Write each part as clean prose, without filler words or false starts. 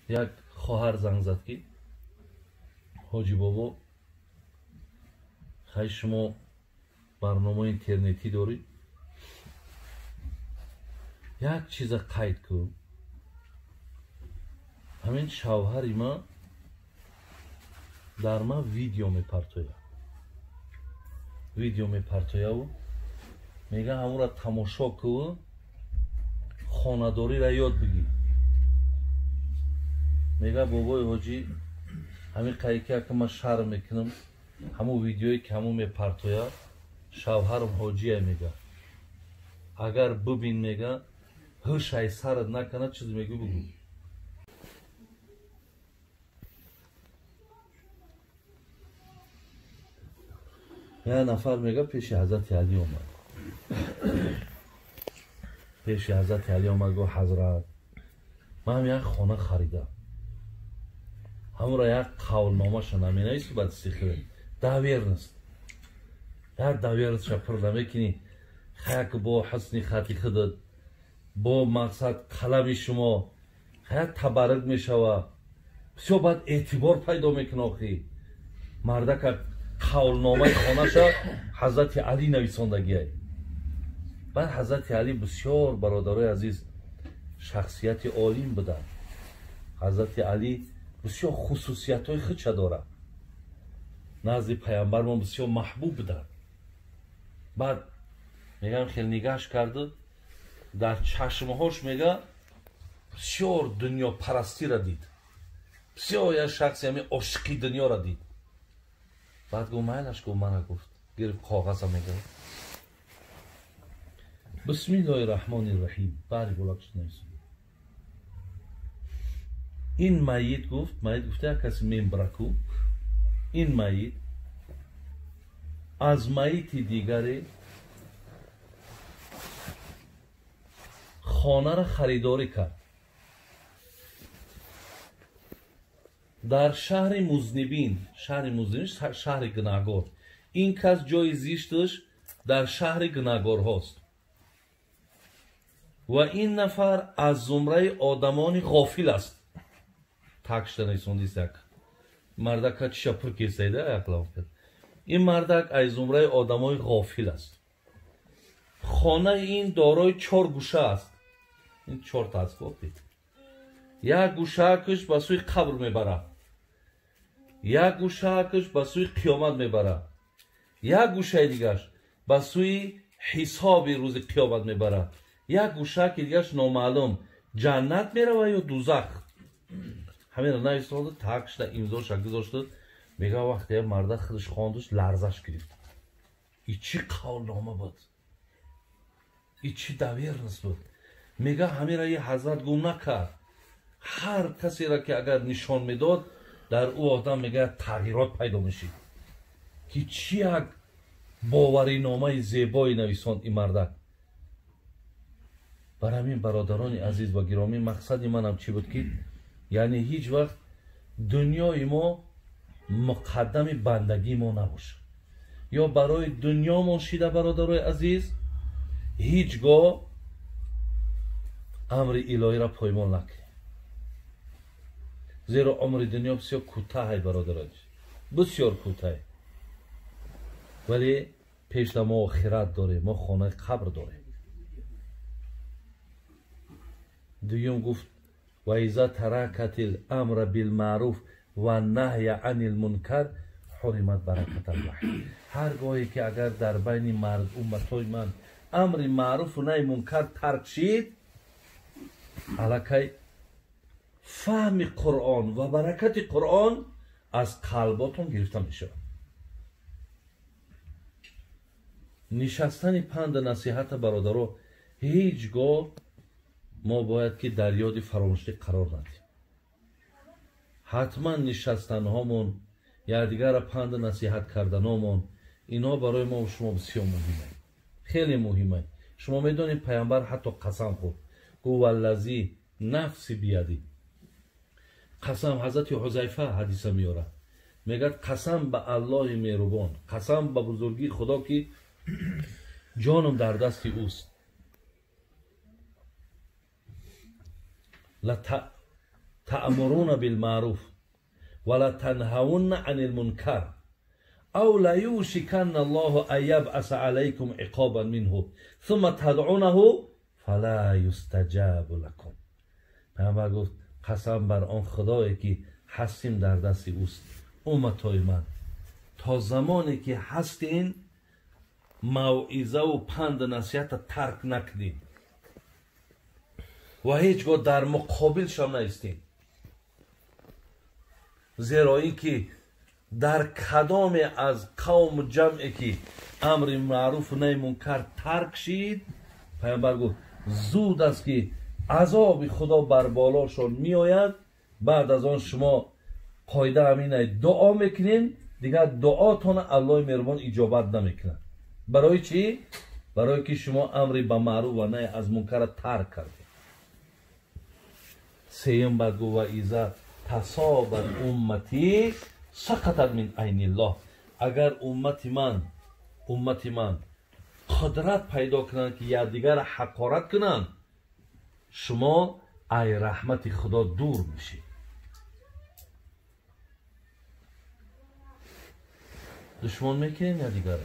یک خواهر زنگ زد که حاجی بابا خیلی شما برنامه اینترنتی دارید، یک چیز قید کن. همین شوهر ما در ما ویدیو میپرتویا و میگه همون را تماشا کن، خانه‌داری را یاد بگیر. میگه بابای حاجی همین قید که من شرم میکنم، همون ویدیویی که همون میپرتویا شوهرم حاجیه، میگه اگر ببین میگه هوشای سرت نکنه چیز میگه بگو. یک نفر میگه پیش حضرت علی اومد، پیش حضرت علی اومد گفت حضرت من یک خانه خریدم، همون را یک قولنامه شنم مینویسی بعد سیخره داویر نیست، یک داویر شپر نمیکنی خیلی با حسنی خطی خودت با مقصد قلم شما خیلی تبرک میشوه، بسیار باید اعتبار پیدا میکنه. آخی مرده که قولنامه خانه شد حضرت علی نویساندگیه. بعد حضرت علی بسیار برادرای عزیز شخصیت عالیم بودن. حضرت علی بسیار خصوصیت های خودش داره، نزد پیامبر ما بسیار محبوب بودن. بعد میگم خیلی نگاش کرده در چشمهاش میگه بسیار دنیا پرستی را دید، بسیار یک شخصی همین عاشقی دنیا را دید. بعد گفت مایلش گفت منو گفت گرفت کاغذ را میگه بسم الله الرحمن الرحیم باری بلاکش نیست. این میت گفته کسی میمبرکو این میت از میت دیگری خانه را خریداری کرد در شهر مذنبین. شهر گناهگار. این کس جای زیستش در شهر گناهگار هاست و این نفر از زمره آدمان غافل است. تاکشت نیسوندیست یک مردک که شپر کسیده اقلام کرد. این مردک از زمره آدمان غافل است. خانه این دارای 4 گوشه است. این 4 تا است گفتید. یک گوشه کش به سوی قبر میبره، یک گوشه کش به سوی قیامت میبره، یک گوشه دیگرش به سوی حساب روز قیامت میبره، یک گوشه که دیگرش نامعلوم جنت میره یا دوزخ. همین را نویسنده تاکش در امضا شکل گذاشته. میگه وقتی مرد خودش خواندش لرزش گرفت. این چی قولنامه بود، این چی داویر نیست بود. میگه همین را یه حضرت گم نکرد. هر کسی را که اگر نشان میداد در او آدم میگه تغییرات پیدا میشید که چی یک باوری نامه زیبایی نویساند این مرده. برای همین برادران عزیز و گرامی مقصد منم چی بود که یعنی هیچ وقت دنیای ما مقدم بندگی ما نباشه یا برای دنیا ماشیده. برادرای عزیز هیچگاه امر الهی را پایمال نکنید، زیرا عمر دنیا بسیار کوتاه برادران، بسیار کوتاه. ولی پیش ما آخرت داره، ما خانه قبر داره. دویم گفت و اذا ترکت الامر بالمعروف و نهی عن المنکر حرمت برکت الوحی. هرگاهی که اگر در بین مرد امتای من امر معروف و نهی منکر ترک شید، الکی فهم قرآن و برکت قرآن از قلباتون گرفته میشه. نشستن پند نصیحت برادرها هیچگاه ما باید که در یاد فراموشی قرار ندیم. حتما نشستن هامون یا دیگر پند نصیحت کردن هامون اینا برای ما و شما بسیار مهمه، خیلی مهمه. شما میدونید پیامبر حتی قسم خورد گو والذی نفسی بیدی. قسم حضرت حذیفه حدیث میاره، میگه قسم به الله مهربان، قسم به بزرگی خدا که جانم در دست اوست. لتأمرون بالمعروف ولا تنهون عن المنكر او ليوشكن الله ان يبعث عليكم عقابا منه ثم تدعونه فلا يستجاب لكم. پیامبر گفت قسم بر آن خدایی که هستیم در دست اوست، امتای من تا زمانی که هستین موعظه و پند نصیحت ترک نکنین و هیچگاه در مقابلش هم نیستین، زیرا اینکه در کدام از قوم جمعی که امر معروف و نهی منکر ترک شید، پیامبر گفت زود است که عذاب خدا بر بالاشون می آید. بعد از آن شما قاعده همینه دعا میکنین، دیگر دعاتون الله مهربان اجابت نمیکنه. برای چی؟ برای که شما امری به معروف و نهی از منکر ترک کردید. سیم بعد گفت و ایزا تصابت امتی سقطت من عین الله. اگر امت من قدرت پیدا کنند که یکدیگر حقارت کنند، شما ای رحمت خدا دور میشید. دشمن میکنین یا دیگر.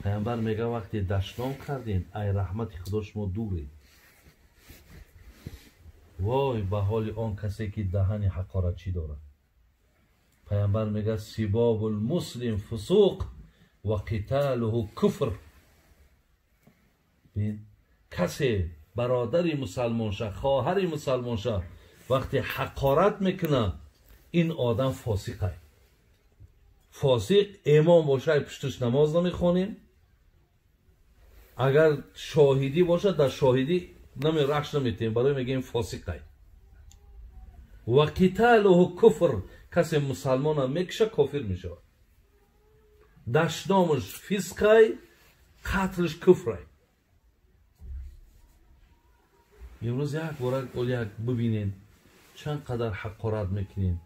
پیامبر میگه وقتی دشنام کردین ای رحمت خدا شما دوری. وای به حال آن کسی که دهن حقارتی دارد. پیامبر میگه سباب المسلم فسوق و قتاله کفر. بین کسی برادری مسلمان شه، خواهری مسلمان شه، وقتی حقارت میکنه این آدم فاسقه. فاسق امام باشه پشتش نماز نمیخونیم، اگر شاهدی باشه در شاهدی رخش نمیتیم، برای میگیم فاسقه. و قتاله کفر، کسی مسلمان هم میکشه کافر میشه. دشنامش فسقه، قتلش کفره. امروز یک بار ببینین چند قدر حقارت میکنین.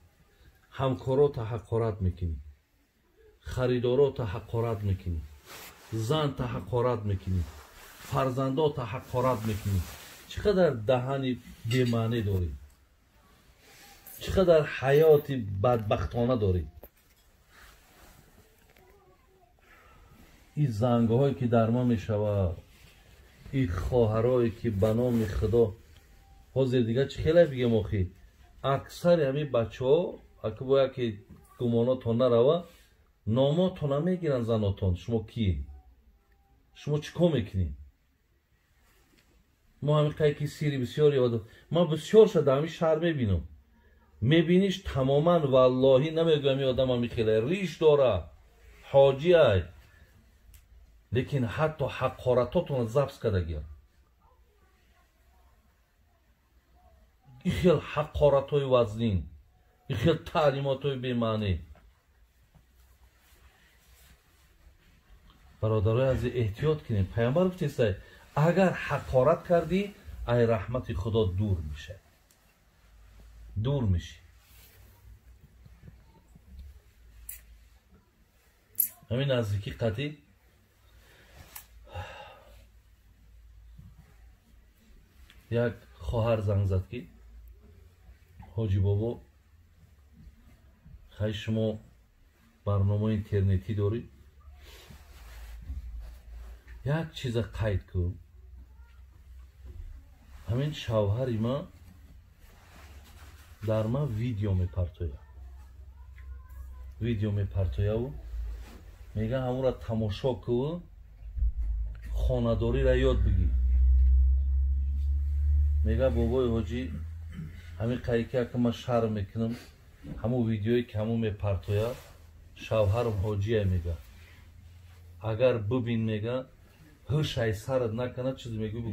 همکارات حقارت میکنین، خریدارات حقارت میکنین، زن تا حقارت میکنین، فرزندات حقارت میکنین. چقدر دهن بی‌معنی دارید، چقدر حیات بدبختانه دارید. این زنگه هایی که در ما میشود، این خواهرایی که به نام خدا حاضر دیگه چه خیلی بگم آخی اکثر همین بچه ها اگه باید که گماناتون نروه ناماتون نمیگیرن زناتون. شما کی؟ شما چیکار میکنین؟ ما همین قیقی سیری بسیار یاد، ما بسیار شده همین شهر میبینم، میبینیش تماما واللهی نمیگم این آدم همین خیلی ریش داره، حاجی های، لیکن حتی حقارتاتون زبس کرده گیر. این خیلی حقارت های وزنین، این خیلی تعلیمات های بیمعنی. برادرای از احتیاط کنیم. پیامبر گفته اگر حقارت کردی ای رحمت خدا دور میشه، دور میشی. همین نزدیکی قطعی یک خواهر زنگ زد که حاجی بابا خیلی شما برنامه اینترنتی دارید، یک چیز قید کن. همین شوهری ما در ما ویدیو میپرتویا و میگه همون را تماشا کن، خانه‌داری را یاد بگیر. میگه بابای حاجی همین قیقی که من شهر میکنم، همون ویدیویی که همون میپرتویا، شوهرم حاجیه میگه اگر ببین میگه هش ای سرت نکنه چیز میگه بگو.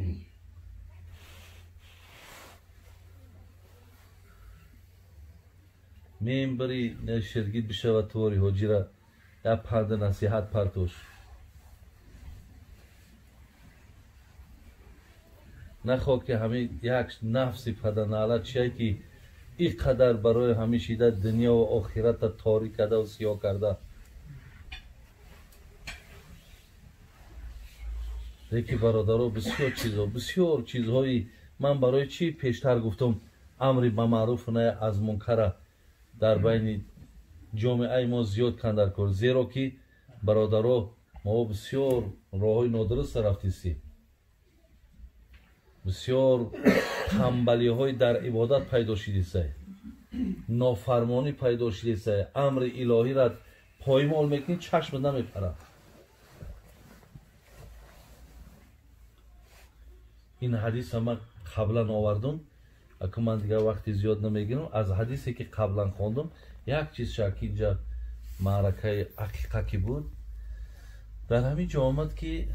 میم بری نشرگید بشه و توری حاجی را یا پرده نصیحت پرتوش. نخواه که همین یک نفسی پده نالت چیه که این قدر برای همیشه در دنیا و آخرت تاریک کرده و سیاه کرده. لیکن برادرها بسیار چیزهایی من برای چی پیشتر گفتم امر به معروف و نهی از منکر در بین جامعه ما زیاد کندر کرد، زیرا که برادرها ما بسیار راههای نادرست رفتیم، بسیار تنبلی های در عبادت پیدا شده، نافرمانی پیدا شده، امر الهی را پایمال میکنی چشم نمیپره. این حدیث هم قبلا آوردم، اگه من دیگه وقتی زیاد نمیگیرم. از حدیثی که قبلا خواندم یک چیز شکی اینجا معرکه عقیقه کی بود، در همین جا آمد که